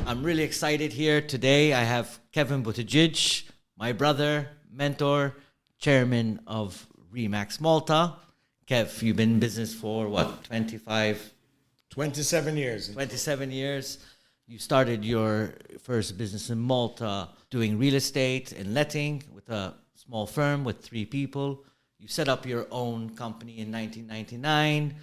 I'm really excited here today. I have Kevin Buttigieg, my brother, mentor, chairman of Remax Malta. Kev, you've been in business for what, 27 years. 27 years. You started your first business in Malta doing real estate and letting with a small firm with 3 people. You set up your own company in 1999.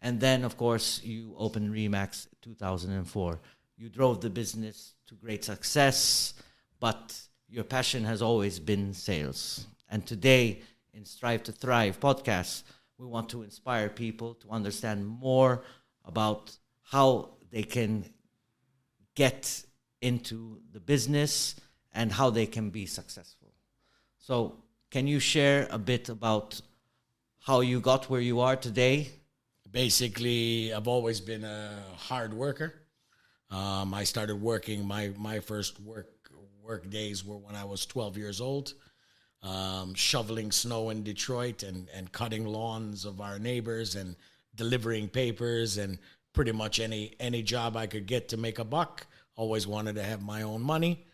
And then, of course, you opened Remax 2004. You drove the business to great success, but your passion has always been sales. And today, in Strive to Thrive podcast, we want to inspire people to understand more about how they can get into the business and how they can be successful. So, can you share a bit about how you got where you are today? Basically, I've always been a hard worker. I started working, my first work days were when I was 12 years old, shoveling snow in Detroit and cutting lawns of our neighbors and delivering papers and pretty much any job I could get to make a buck. Always wanted to have my own money.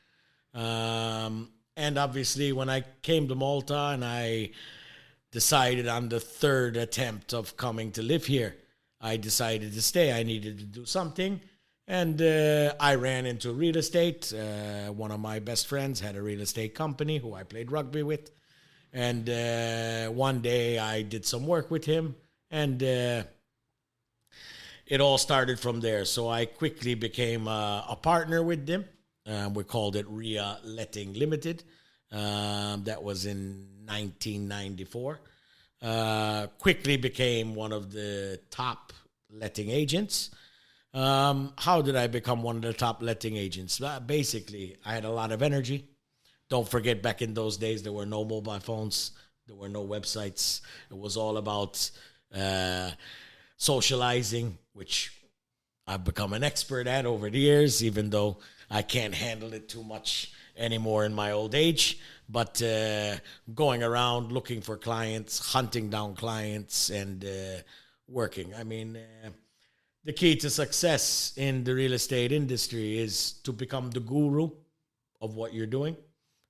And obviously, when I came to Malta and I decided on the third attempt of coming to live here, I decided to stay. I needed to do something. And I ran into real estate. One of my best friends had a real estate company who I played rugby with. And one day I did some work with him. And it all started from there. So I quickly became a partner with them. We called it RIA Letting Limited. That was in 1994. Quickly became one of the top letting agents. How did I become one of the top letting agents? Basically, I had a lot of energy. Don't forget, back in those days, there were no mobile phones. There were no websites. It was all about socializing, which I've become an expert at over the years, even though I can't handle it too much anymore in my old age. But going around looking for clients, hunting down clients, and working. I mean, the key to success in the real estate industry is to become the guru of what you're doing.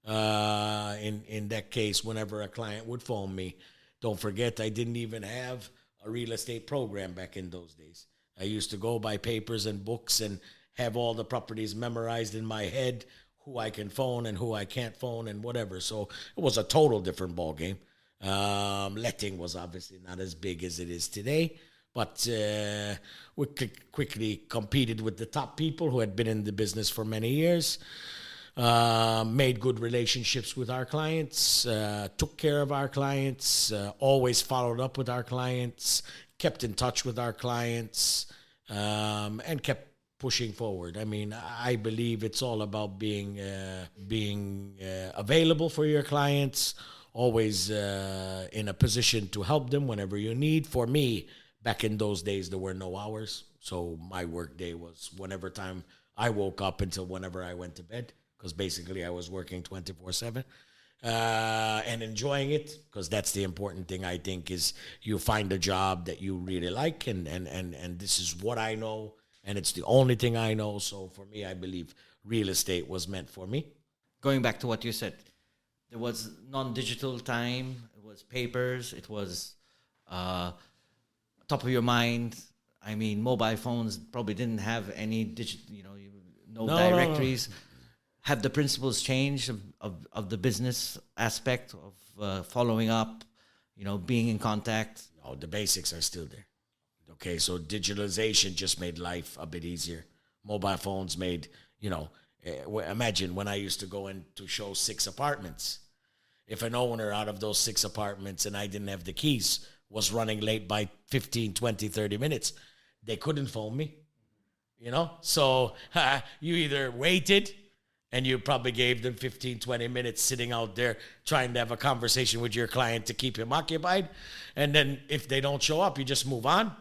In that case, whenever a client would phone me, don't forget, I didn't even have a real estate program back in those days. I used to go by papers and books and have all the properties memorized in my head, who I can phone and who I can't phone and whatever. So it was a total different ballgame. Letting was obviously not as big as it is today, but we quickly competed with the top people who had been in the business for many years, made good relationships with our clients, took care of our clients, always followed up with our clients, kept in touch with our clients, and kept pushing forward. I mean, I believe it's all about being available for your clients, always in a position to help them whenever you need. For me, back in those days, there were no hours. So my work day was whenever time I woke up until whenever I went to bed, because basically I was working 24/7 and enjoying it, because that's the important thing, I think, is you find a job that you really like, and this is what I know, and it's the only thing I know. So for me, I believe real estate was meant for me. Going back to what you said, there was non-digital time, it was papers, it was top of your mind. I mean, mobile phones probably didn't have any no directories. No. Have the principles changed of the business aspect of following up, being in contact? No, the basics are still there. Okay, so digitalization just made life a bit easier. Mobile phones made, imagine when I used to go in to show 6 apartments. If an owner out of those 6 apartments, and I didn't have the keys, was running late by 15, 20, 30 minutes, they couldn't phone me, So you either waited, and you probably gave them 15, 20 minutes sitting out there trying to have a conversation with your client to keep him occupied. And then if they don't show up, you just move on,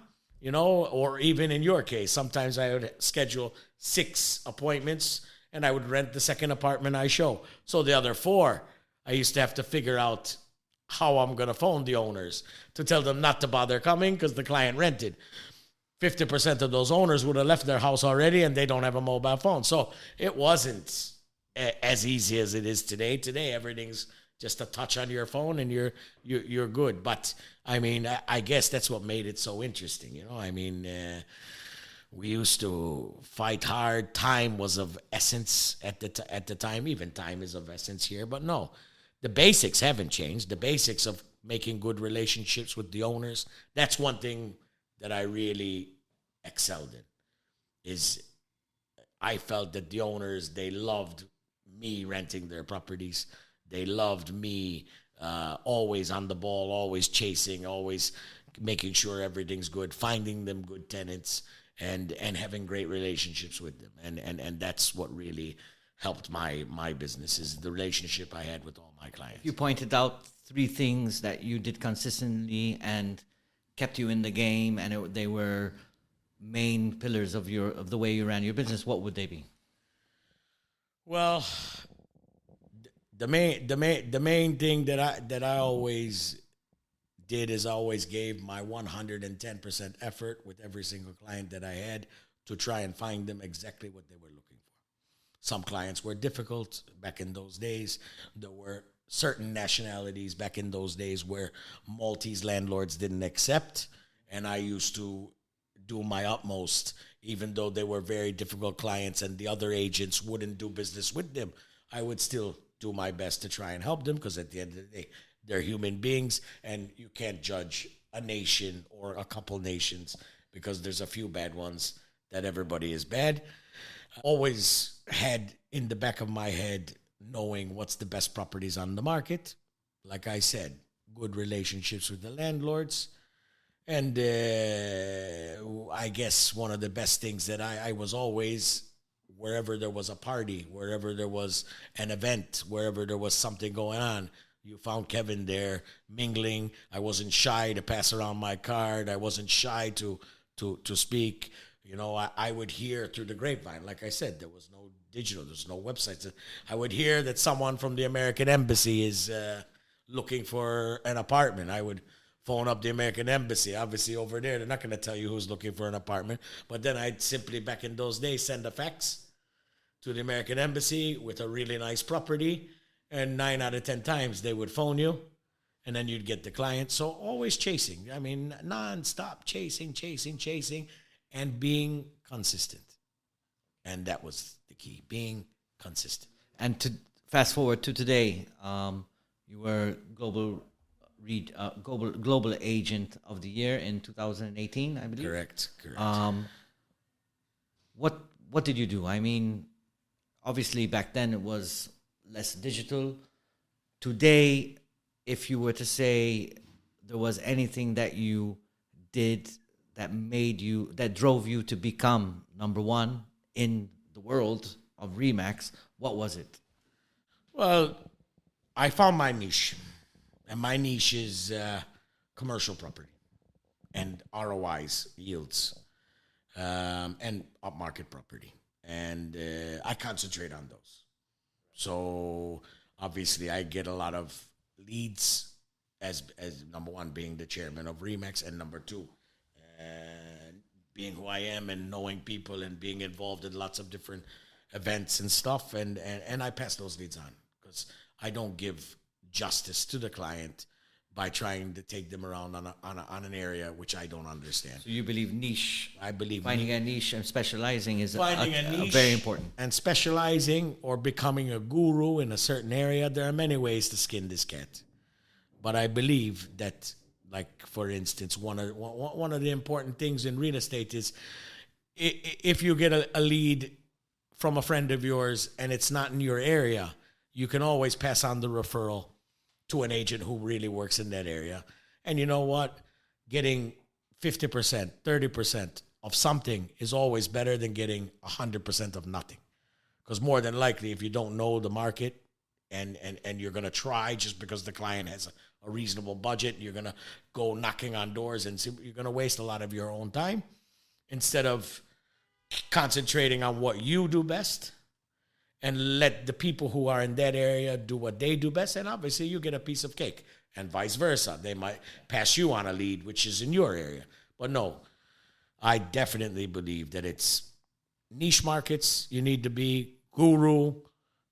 or even in your case, sometimes I would schedule 6 appointments and I would rent the second apartment I show. So the other 4, I used to have to figure out how I'm going to phone the owners to tell them not to bother coming because the client rented. 50% of those owners would have left their house already and they don't have a mobile phone. So it wasn't as easy as it is today. Today, everything's just a touch on your phone and you're good. But I mean, I guess that's what made it so interesting. You know, I mean, we used to fight hard. Time was of essence at the time. Even time is of essence here. But no, the basics haven't changed. The basics of making good relationships with the owners. That's one thing that I really excelled in. Is I felt that the owners, they loved me renting their properties. They loved me always on the ball, always chasing, always making sure everything's good, finding them good tenants, and having great relationships with them. And that's what really helped my business, is the relationship I had with all my clients. You pointed out 3 things that you did consistently and kept you in the game, and they were main pillars of the way you ran your business. What would they be? Well, the main thing that I always did is I always gave my 110% effort with every single client that I had to try and find them exactly what they were looking for. Some clients were difficult back in those days. There were certain nationalities back in those days where Maltese landlords didn't accept, and I used to do my utmost, even though they were very difficult clients and the other agents wouldn't do business with them. I would still do my best to try and help them, because at the end of the day, they're human beings, and you can't judge a nation or a couple nations because there's a few bad ones that everybody is bad. I always had in the back of my head knowing what's the best properties on the market. Like I said, good relationships with the landlords. And I guess one of the best things that I was always, wherever there was a party, wherever there was an event, wherever there was something going on, you found Kevin there mingling. I wasn't shy to pass around my card. I wasn't shy to speak. You know, I would hear through the grapevine. Like I said, there was no digital, there's no websites. I would hear that someone from the American Embassy is looking for an apartment. I would phone up the American Embassy. Obviously, over there, they're not going to tell you who's looking for an apartment. But then I'd simply, back in those days, send a fax to the American Embassy with a really nice property. And 9 out of 10 times, they would phone you. And then you'd get the client. So always chasing. I mean, nonstop chasing, and being consistent. And that was the key, being consistent. And to fast forward to today, you were global agent of the year in 2018, I believe. Correct. What did you do? I mean, obviously back then it was less digital. Today, if you were to say there was anything that you did that drove you to become number one in the world of Remax, what was it? Well, I found my niche. And my niche is commercial property and ROIs, yields, and upmarket property. And I concentrate on those. So obviously I get a lot of leads as number one, being the chairman of Remax, and number two, being who I am and knowing people and being involved in lots of different events and stuff. And I pass those leads on, because I don't give justice to the client by trying to take them around on an area which I don't understand. So you believe niche? I believe finding a niche and specializing is niche very important. And specializing or becoming a guru in a certain area, there are many ways to skin this cat. But I believe that, like, for instance, one of the important things in real estate is if you get a lead from a friend of yours and it's not in your area, you can always pass on the referral to an agent who really works in that area. And you know what? Getting 50%, 30% of something is always better than getting 100% of nothing. Because more than likely, if you don't know the market and you're going to try just because the client has a reasonable budget, you're going to go knocking on doors, and you're going to waste a lot of your own time instead of concentrating on what you do best and let the people who are in that area do what they do best. And obviously you get a piece of cake, and vice versa. They might pass you on a lead, which is in your area. But no, I definitely believe that it's niche markets. You need to be guru,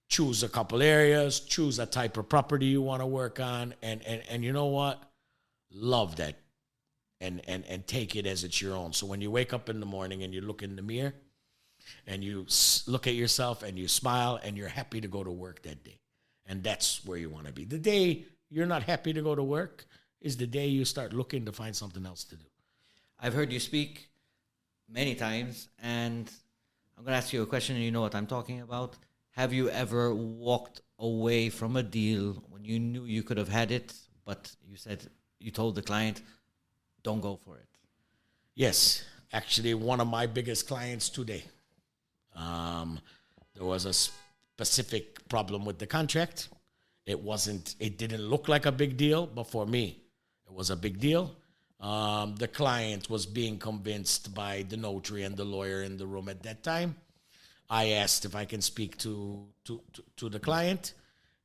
choose a couple areas, choose a type of property you want to work on, and you know what? Love that, and take it as it's your own. So when you wake up in the morning and you look in the mirror and you look at yourself and you smile and you're happy to go to work that day, and that's where you want to be. The day you're not happy to go to work is the day you start looking to find something else to do. I've heard you speak many times, and I'm going to ask you a question, and you know what I'm talking about. Have you ever walked away from a deal when you knew you could have had it, but you told the client, don't go for it? Yes. Actually, one of my biggest clients today. There was a specific problem with the contract. It didn't look like a big deal, but for me, it was a big deal. The client was being convinced by the notary and the lawyer in the room at that time. I asked if I can speak to the client,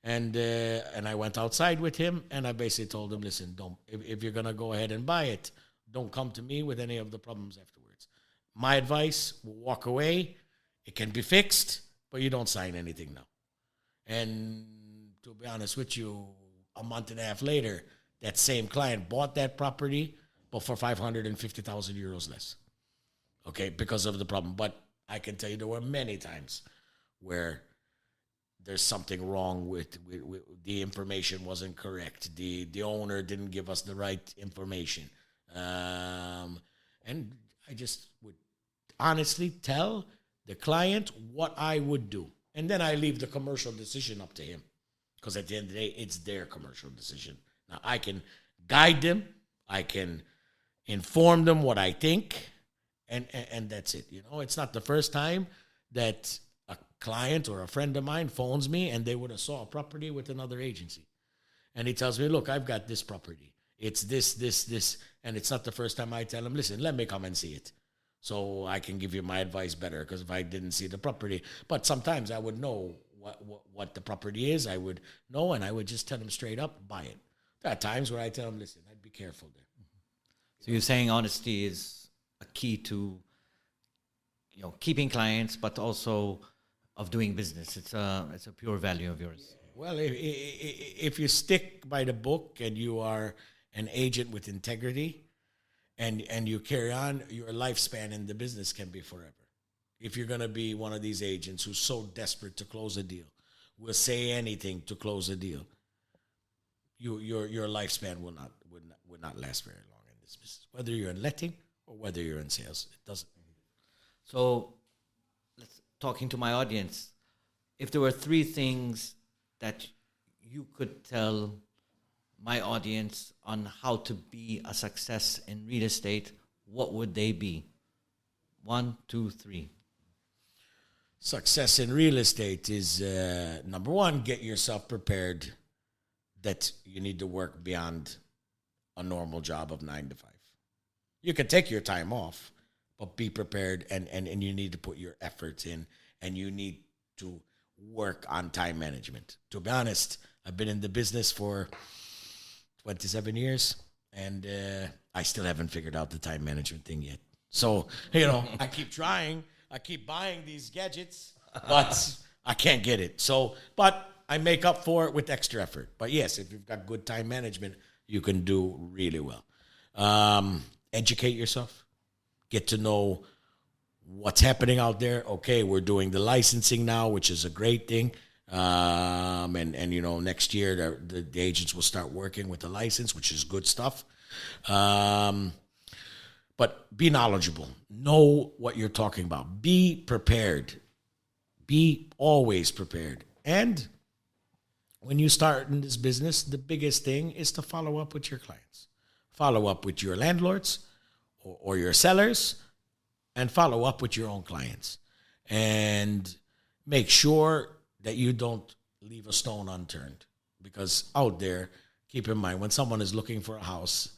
and I went outside with him, and I basically told him, listen, if you're gonna go ahead and buy it, don't come to me with any of the problems afterwards. My advice: walk away. It can be fixed, but you don't sign anything now. And to be honest with you, a month and a half later, that same client bought that property, but for 550,000 euros less. Okay, because of the problem. But I can tell you there were many times where there's something wrong with the information wasn't correct. The owner didn't give us the right information. And I just would honestly tell the client what I would do. And then I leave the commercial decision up to him. Because at the end of the day, it's their commercial decision. Now, I can guide them. I can inform them what I think. And that's it. You know, it's not the first time that a client or a friend of mine phones me and they would have saw a property with another agency. And he tells me, look, I've got this property. It's this. And it's not the first time I tell him, listen, let me come and see it, so I can give you my advice better, because if I didn't see the property. But sometimes I would know what the property is. I would know, and I would just tell him straight up, buy it. There are times where I tell him, listen, I'd be careful there. So you're saying honesty is a key to, keeping clients, but also of doing business. It's a pure value of yours. Well, if you stick by the book and you are an agent with integrity, and you carry on, your lifespan in the business can be forever. If you're going to be one of these agents who's so desperate to close a deal, will say anything to close a deal, your lifespan would not last very long in this business. Whether you're in letting or whether you're in sales, it doesn't. So, talking to my audience, if there were 3 things that you could tell my audience on how to be a success in real estate, what would they be? 1, 2, 3. Success in real estate is, number one, get yourself prepared that you need to work beyond a normal job of 9 to 5. You can take your time off, but be prepared, and you need to put your efforts in, and you need to work on time management. To be honest, I've been in the business for 27 years, and I still haven't figured out the time management thing yet. So, I keep trying. I keep buying these gadgets, but I can't get it. So, but I make up for it with extra effort. But yes, if you've got good time management, you can do really well. Educate yourself. Get to know what's happening out there. Okay, we're doing the licensing now, which is a great thing. And next year the agents will start working with the license, which is good stuff. But be knowledgeable. Know what you're talking about. Be prepared. Be always prepared. And when you start in this business, the biggest thing is to follow up with your clients. Follow up with your landlords or your sellers, and follow up with your own clients. And make sure that you don't leave a stone unturned. Because out there, keep in mind, when someone is looking for a house,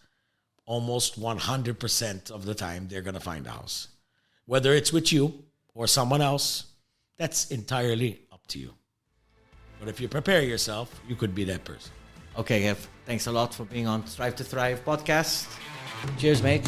almost 100% of the time, they're going to find a house. Whether it's with you or someone else, that's entirely up to you. But if you prepare yourself, you could be that person. Okay, Kev, thanks a lot for being on Strive to Thrive podcast. Cheers, mate.